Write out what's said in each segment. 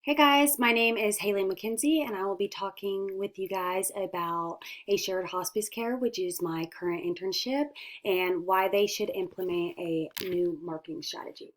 Hey guys, my name is Haley McKenzie, and I will be talking with you guys about Assured Hospice Care, which is my current internship, and why they should implement a new marketing strategy.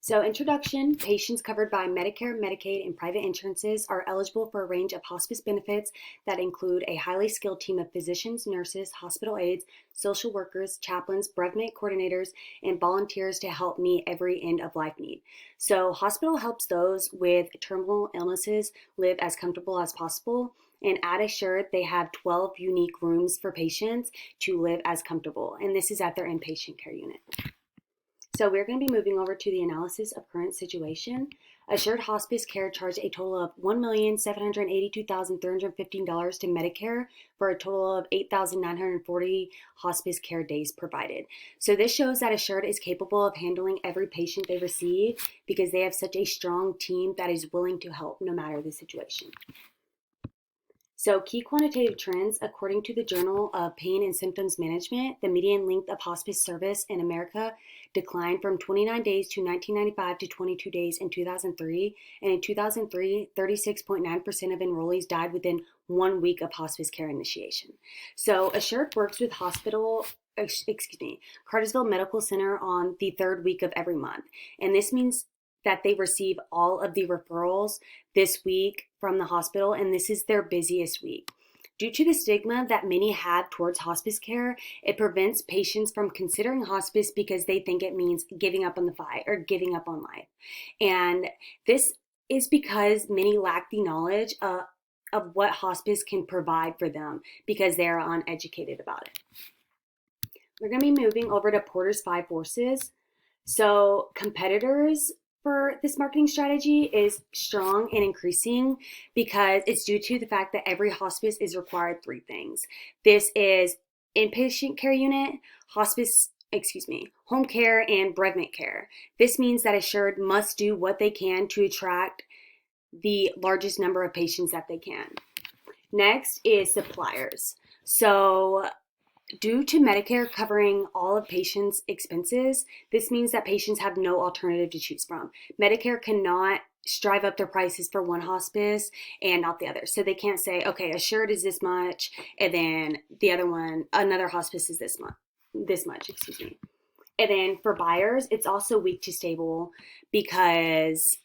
So, introduction: patients covered by Medicare, Medicaid, and private insurances are eligible for a range of hospice benefits that include a highly skilled team of physicians, nurses, hospital aides, social workers, chaplains, brevet coordinators, and volunteers to help meet every end of life need. So, hospital helps those with terminal illnesses live as comfortable as possible. And at Assured, they have 12 unique rooms for patients to live as comfortable, and this is at their inpatient care unit. So we're going to be moving over to the analysis of current situation. Assured Hospice Care charged a total of $1,782,315 to Medicare for a total of 8,940 hospice care days provided. So this shows that Assured is capable of handling every patient they receive because they have such a strong team that is willing to help no matter the situation. So, key quantitative trends: according to the Journal of Pain and Symptoms Management, the median length of hospice service in America declined from 29 days to 1995 to 22 days in 2003. And in 2003, 36.9% of enrollees died within 1 week of hospice care initiation. So, Assured works with Cartersville Medical Center on the third week of every month. And this means that they receive all of the referrals this week from the hospital, and this is their busiest week. Due to the stigma that many have towards hospice care, it prevents patients from considering hospice because they think it means giving up on the fight or giving up on life. And this is because many lack the knowledge of what hospice can provide for them because they are uneducated about it. We're going to be moving over to Porter's Five Forces. So, competitors for this marketing strategy is strong and increasing because it's due to the fact that every hospice is required three things. This is inpatient care unit, home care, and brevet care. This means that Assured must do what they can to attract the largest number of patients that they can. Next is suppliers. So, due to Medicare covering all of patients' expenses, this means that patients have no alternative to choose from. Medicare cannot drive up their prices for one hospice and not the other. So they can't say, okay, Assured is this much, and then the other one, another hospice is this much. And then for buyers, it's also weak to stable because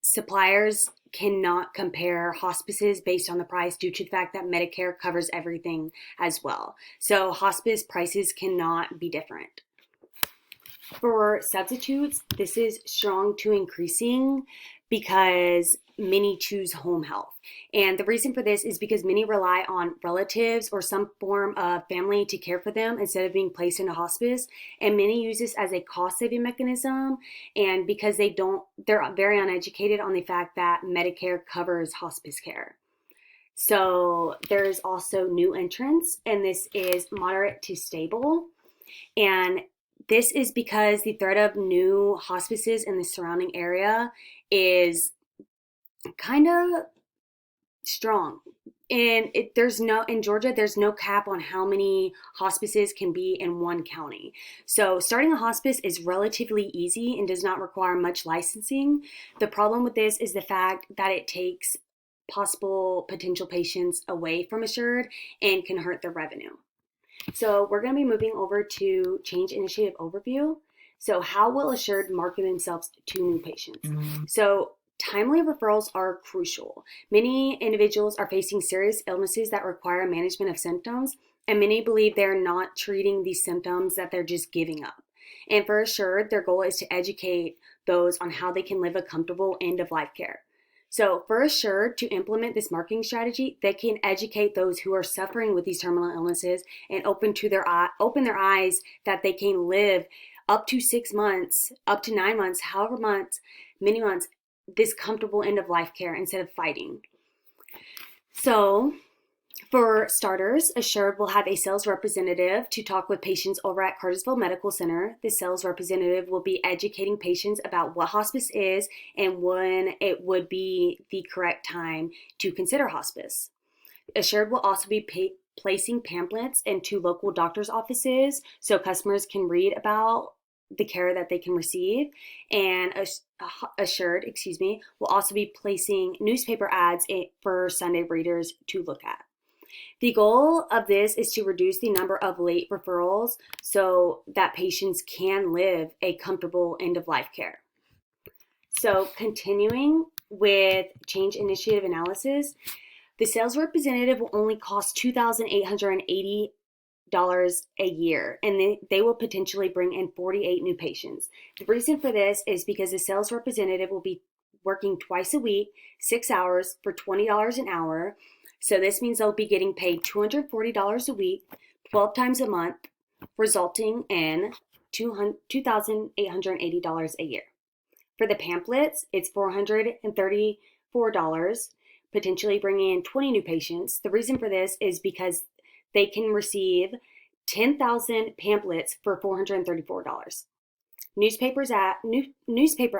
suppliers cannot compare hospices based on the price due to the fact that Medicare covers everything as well. So hospice prices cannot be different. For substitutes, this is strong to increasing because many choose home health. And the reason for this is because many rely on relatives or some form of family to care for them instead of being placed in a hospice. And many use this as a cost-saving mechanism. And because they're very uneducated on the fact that Medicare covers hospice care. So there's also new entrants, and this is moderate to stable. And this is because the threat of new hospices in the surrounding area is kind of strong. And in Georgia, there's no cap on how many hospices can be in one county. So starting a hospice is relatively easy and does not require much licensing. The problem with this is the fact that it takes potential patients away from Assured and can hurt their revenue. So we're going to be moving over to Change Initiative Overview. So how will Assured market themselves to new patients? So timely referrals are crucial. Many individuals are facing serious illnesses that require management of symptoms, and many believe they're not treating these symptoms, that they're just giving up. And for Assured, their goal is to educate those on how they can live a comfortable end-of-life care. So for Assured to implement this marketing strategy, they can educate those who are suffering with these terminal illnesses and open their eyes that they can live up to 6 months, up to 9 months, many months, this comfortable end of life care instead of fighting. So for starters, Assured will have a sales representative to talk with patients over at Cartersville Medical Center. The sales representative will be educating patients about what hospice is and when it would be the correct time to consider hospice. Assured will also be placing pamphlets into local doctor's offices so customers can read about the care that they can receive, and Assured, will also be placing newspaper ads for Sunday readers to look at. The goal of this is to reduce the number of late referrals so that patients can live a comfortable end-of-life care. So continuing with change initiative analysis, the sales representative will only cost $2,880 a year, and they will potentially bring in 48 new patients. The reason for this is because the sales representative will be working twice a week, 6 hours for $20 an hour. So this means they'll be getting paid $240 a week, 12 times a month, resulting in $2,880 a year. For the pamphlets, it's $434, potentially bringing in 20 new patients. The reason for this is because they can receive 10,000 pamphlets for $434. Newspaper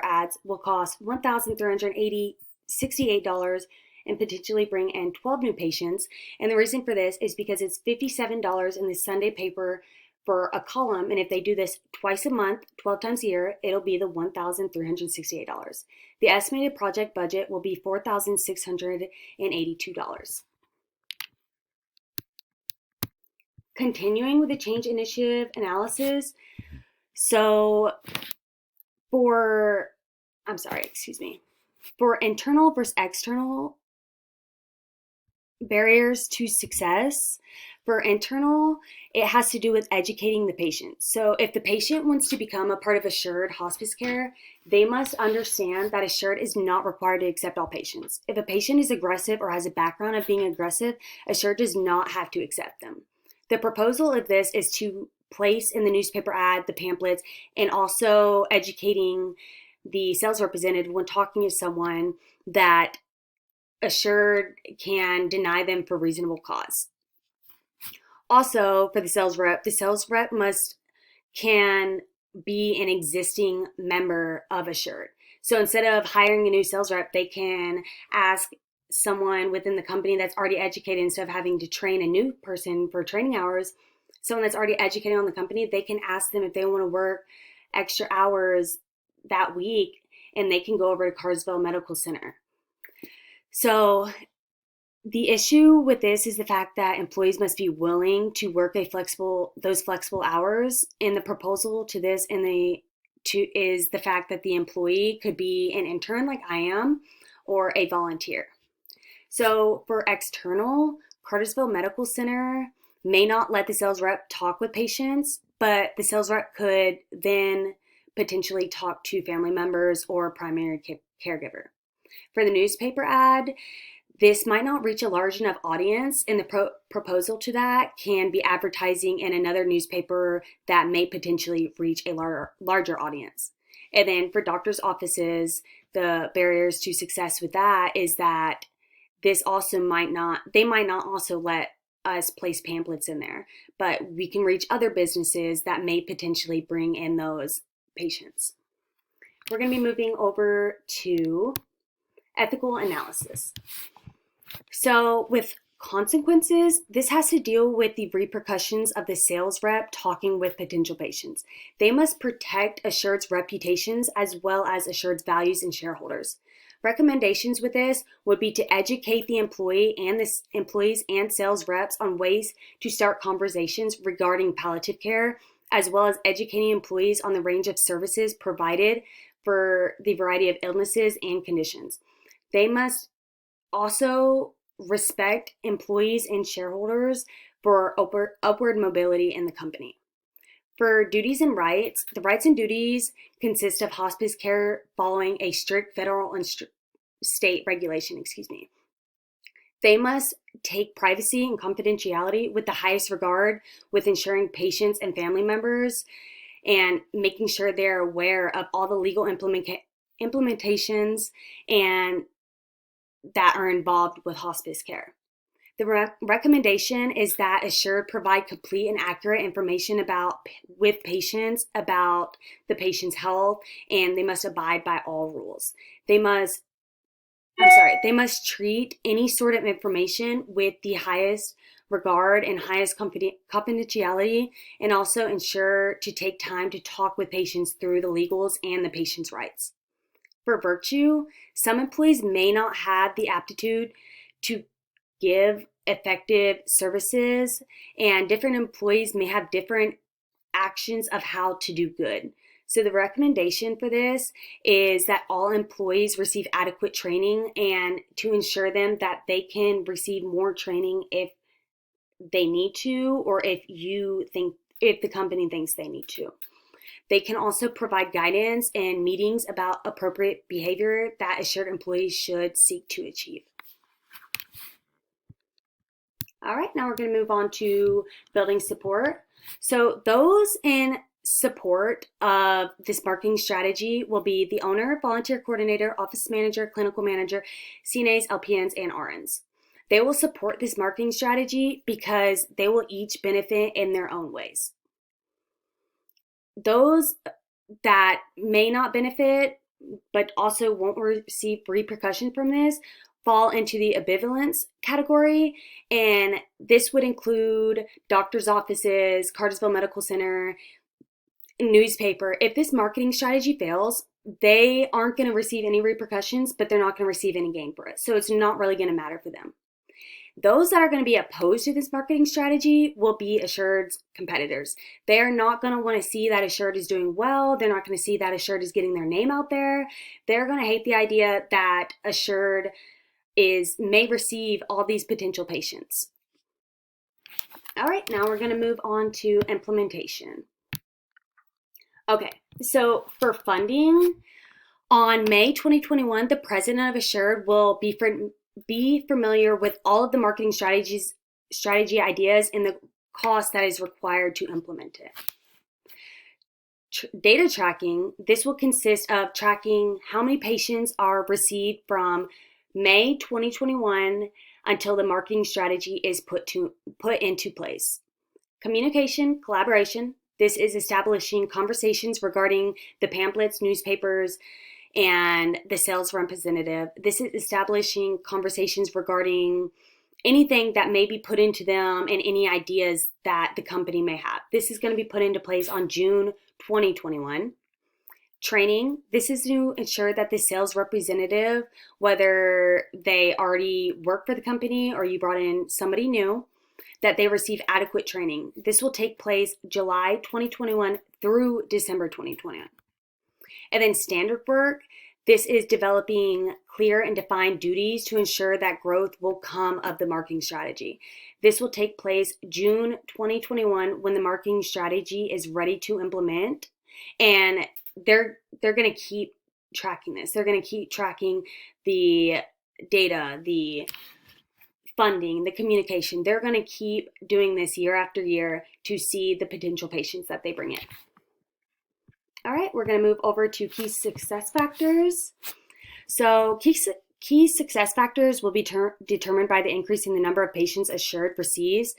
ads will cost $1,368 and potentially bring in 12 new patients. And the reason for this is because it's $57 in the Sunday paper for a column, and if they do this twice a month, 12 times a year, it'll be the $1,368. The estimated project budget will be $4,682. Continuing with the change initiative analysis, for internal versus external barriers to success, for internal, it has to do with educating the patient. So if the patient wants to become a part of Assured Hospice Care, they must understand that Assured is not required to accept all patients. If a patient is aggressive or has a background of being aggressive, Assured does not have to accept them. The proposal of this is to place in the newspaper ad, the pamphlets, and also educating the sales representative when talking to someone that Assured can deny them for reasonable cause. Also, for the sales rep can be an existing member of Assured. So instead of hiring a new sales rep, they can ask someone within the company that's already educated, instead of having to train a new person for training hours, someone that's already educated on the company, they can ask them if they want to work extra hours that week, and they can go over to Cartersville Medical Center. So the issue with this is the fact that employees must be willing to work those flexible hours. And the proposal to this is the fact that the employee could be an intern like I am, or a volunteer. So for external, Cartersville Medical Center may not let the sales rep talk with patients, but the sales rep could then potentially talk to family members or primary caregiver. For the newspaper ad, this might not reach a large enough audience, and the proposal to that can be advertising in another newspaper that may potentially reach a larger audience. And then for doctors' offices, the barriers to success with that is that they might not also let us place pamphlets in there, but we can reach other businesses that may potentially bring in those patients. We're going to be moving over to ethical analysis. So with consequences, this has to deal with the repercussions of the sales rep talking with potential patients. They must protect Assured's reputations as well as Assured's values and shareholders. Recommendations with this would be to educate the employees and sales reps on ways to start conversations regarding palliative care, as well as educating employees on the range of services provided for the variety of illnesses and conditions. They must also respect employees and shareholders for upward mobility in the company. For duties and rights, the rights and duties consist of hospice care following a strict federal and state regulation. They must take privacy and confidentiality with the highest regard, with ensuring patients and family members and making sure they're aware of all the legal implementations and that are involved with hospice care. The recommendation is that Assured provide complete and accurate information with patients about the patient's health, and they must abide by all rules. They must treat any sort of information with the highest regard and highest confidentiality, and also ensure to take time to talk with patients through the legals and the patient's rights. For virtue, some employees may not have the aptitude to give effective services, and different employees may have different actions of how to do good. So the recommendation for this is that all employees receive adequate training, and to ensure them that they can receive more training if they need to, or if the company thinks they need to. They can also provide guidance and meetings about appropriate behavior that assured employees should seek to achieve. All right, now we're going to move on to building support. So those in support of this marketing strategy will be the owner, volunteer coordinator, office manager, clinical manager, CNAs, LPNs, and RNs. They will support this marketing strategy because they will each benefit in their own ways. Those that may not benefit but also won't receive repercussion from this fall into the ambivalence category, and this would include doctor's offices, Cartersville Medical Center, newspaper. If this marketing strategy fails, they aren't going to receive any repercussions, but they're not going to receive any gain for it. So it's not really going to matter for them. Those that are going to be opposed to this marketing strategy will be Assured's competitors. They are not going to want to see that Assured is doing well. They're not going to see that Assured is getting their name out there. They're going to hate the idea that Assured may receive all these potential patients. All right, now we're going to move on to implementation. Okay, so for funding, on May 2021, the president of Assured will be familiar with all of the marketing strategy ideas and the cost that is required to implement it. Data tracking, this will consist of tracking how many patients are received from May 2021 until the marketing strategy is put into place. Communication, collaboration, this is establishing conversations regarding the pamphlets, newspapers, and the sales representative. This is establishing conversations regarding anything that may be put into them and any ideas that the company may have. This is going to be put into place on June 2021. Training, this is to ensure that the sales representative, whether they already work for the company or you brought in somebody new, that they receive adequate training. This will take place July 2021 through December 2021. And then standard work, this is developing clear and defined duties to ensure that growth will come of the marketing strategy. This will take place June 2021 when the marketing strategy is ready to implement, and they're going to keep tracking this. They're going to keep tracking the data, the funding, the communication. They're going to keep doing this year after year to see the potential patients that they bring in. All right, we're going to move over to key success factors. So key success factors will be determined by the increasing the number of patients Assured receives,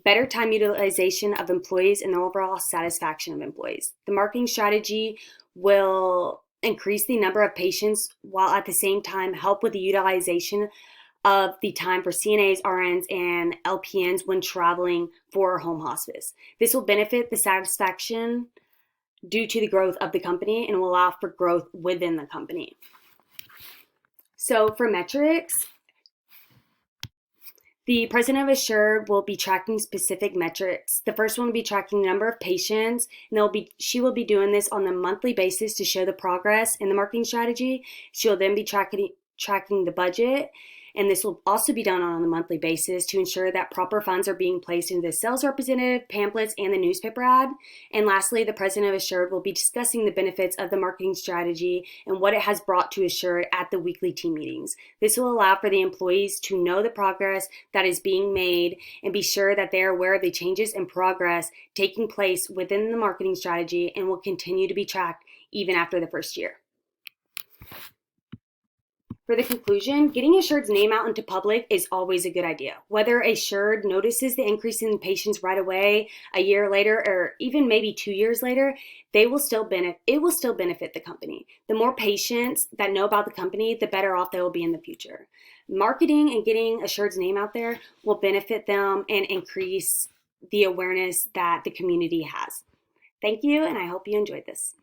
better time utilization of employees, and the overall satisfaction of employees. The marketing strategy will increase the number of patients while at the same time help with the utilization of the time for CNAs, RNs, and LPNs when traveling for home hospice. This will benefit the satisfaction due to the growth of the company and will allow for growth within the company. So for metrics, the president of Assured will be tracking specific metrics. The first one will be tracking the number of patients, and she will be doing this on a monthly basis to show the progress in the marketing strategy. She'll then be tracking the budget, and this will also be done on a monthly basis to ensure that proper funds are being placed into the sales representative, pamphlets, and the newspaper ad. And lastly, the president of Assured will be discussing the benefits of the marketing strategy and what it has brought to Assured at the weekly team meetings. This will allow for the employees to know the progress that is being made and be sure that they are aware of the changes and progress taking place within the marketing strategy and will continue to be tracked even after the first year. For the conclusion, getting Assured's name out into public is always a good idea. Whether Assured notices the increase in patients right away, a year later, or even maybe 2 years later, it will still benefit the company. The more patients that know about the company, the better off they will be in the future. Marketing and getting Assured's name out there will benefit them and increase the awareness that the community has. Thank you, and I hope you enjoyed this.